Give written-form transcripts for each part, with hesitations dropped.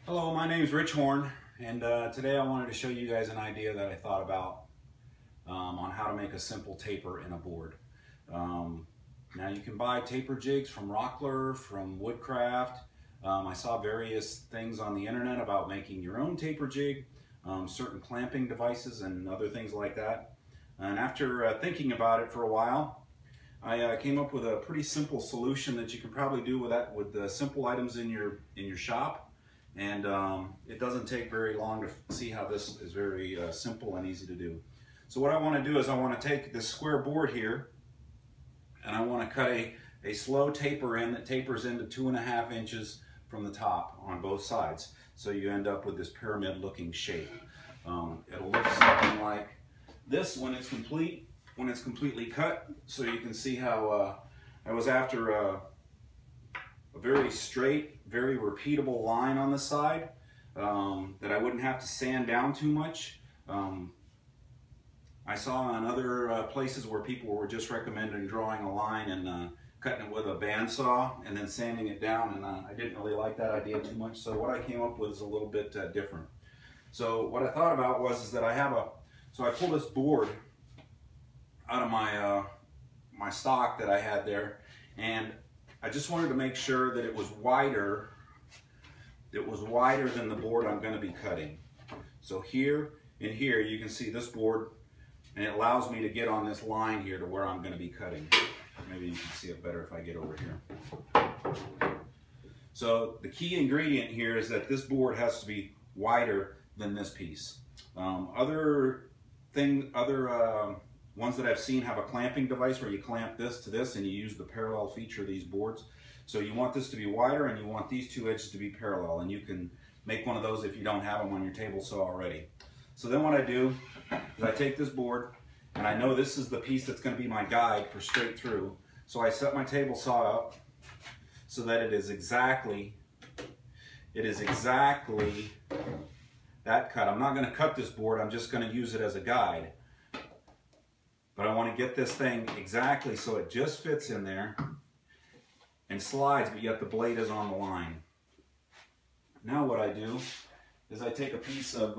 Hello, my name is Rich Horn, and today I wanted to show you guys an idea that I thought about on how to make a simple taper in a board. Now you can buy taper jigs from Rockler, from Woodcraft. I saw various things on the internet about making your own taper jig, certain clamping devices and other things like that. And after thinking about it for a while, I came up with a pretty simple solution that you can probably do with the simple items in your shop. And it doesn't take very long to see how this is very simple and easy to do. So what I want to do is I want to take this square board here and I want to cut a slow taper in that tapers into 2.5 inches from the top on both sides. So you end up with this pyramid looking shape. It'll look something like this when it's completely cut. So you can see how I was after a very straight, very repeatable line on the side that I wouldn't have to sand down too much. I saw on other places where people were just recommending drawing a line and cutting it with a bandsaw and then sanding it down, and I didn't really like that idea too much. So what I came up with is a little bit different. So what I thought about was that I pulled this board out of my stock that I had there, and I just wanted to make sure that it was wider. It was wider than the board I'm going to be cutting. So here and here you can see this board, and it allows me to get on this line here to where I'm going to be cutting. Maybe you can see it better if I get over here. So the key ingredient here is that this board has to be wider than this piece. Other ones that I've seen have a clamping device where you clamp this to this and you use the parallel feature of these boards. So you want this to be wider and you want these two edges to be parallel, and you can make one of those if you don't have them on your table saw already. So then what I do is I take this board, and I know this is the piece that's going to be my guide for straight through. So I set my table saw up so that it is exactly that cut. I'm not going to cut this board, I'm just going to use it as a guide. But I want to get this thing exactly so it just fits in there and slides, but yet the blade is on the line. Now what I do is I take a piece of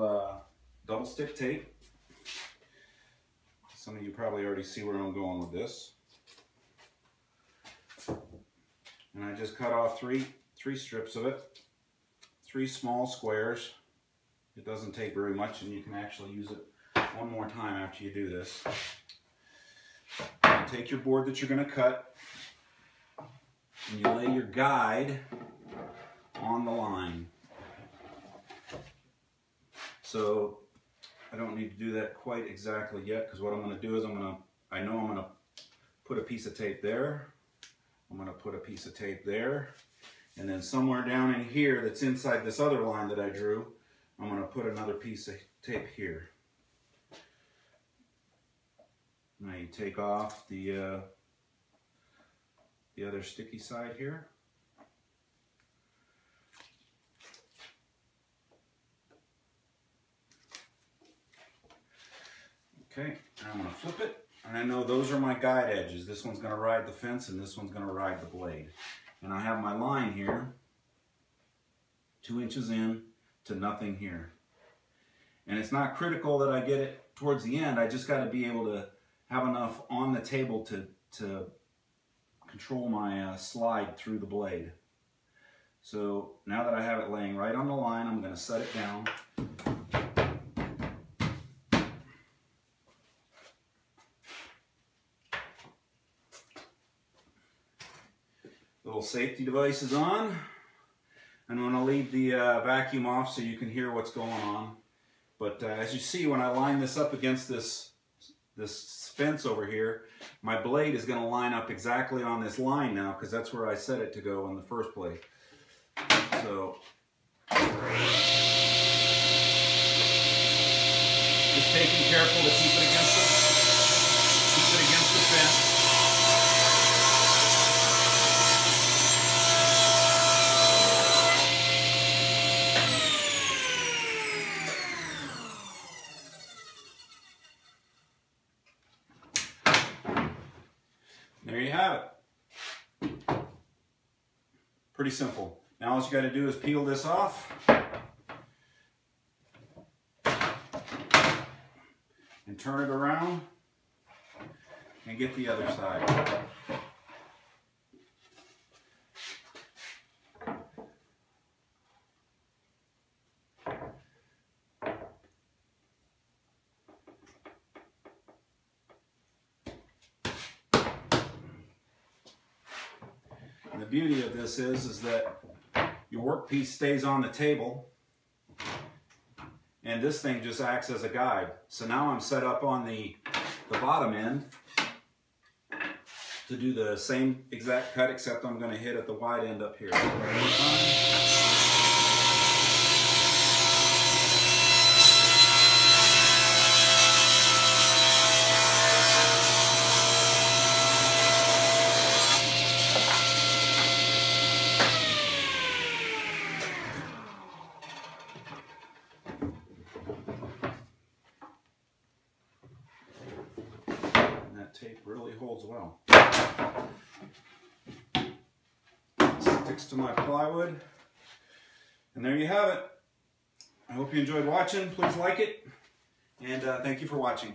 double stick tape. Some of you probably already see where I'm going with this. And I just cut off three strips of it, 3 small squares. It doesn't take very much, and you can actually use it one more time after you do this. You take your board that you're going to cut, and you lay your guide on the line. So I don't need to do that quite exactly yet, because what I'm going to do is I know I'm going to put a piece of tape there. I'm going to put a piece of tape there, and then somewhere down in here that's inside this other line that I drew, I'm going to put another piece of tape here. Now you take off the other sticky side here. Okay, now I'm going to flip it, and I know those are my guide edges. This one's going to ride the fence and this one's going to ride the blade. And I have my line here, 2 inches in to nothing here. And it's not critical that I get it towards the end, I just got to be able to have enough on the table to control my slide through the blade. So now that I have it laying right on the line, I'm going to set it down. Little safety device is on. I'm going to leave the vacuum off so you can hear what's going on. But as you see, when I line this up against this fence over here, my blade is going to line up exactly on this line now, because that's where I set it to go in the first place. So just taking careful to keep it against the fence. There you have it. Pretty simple. Now all you got to do is peel this off and turn it around and get the other side. And the beauty of this is that your workpiece stays on the table, and this thing just acts as a guide. So now I'm set up on the bottom end to do the same exact cut, except I'm going to hit at the wide end up here. Tape really holds well. Sticks to my plywood. And there you have it. I hope you enjoyed watching. Please like it. And thank you for watching.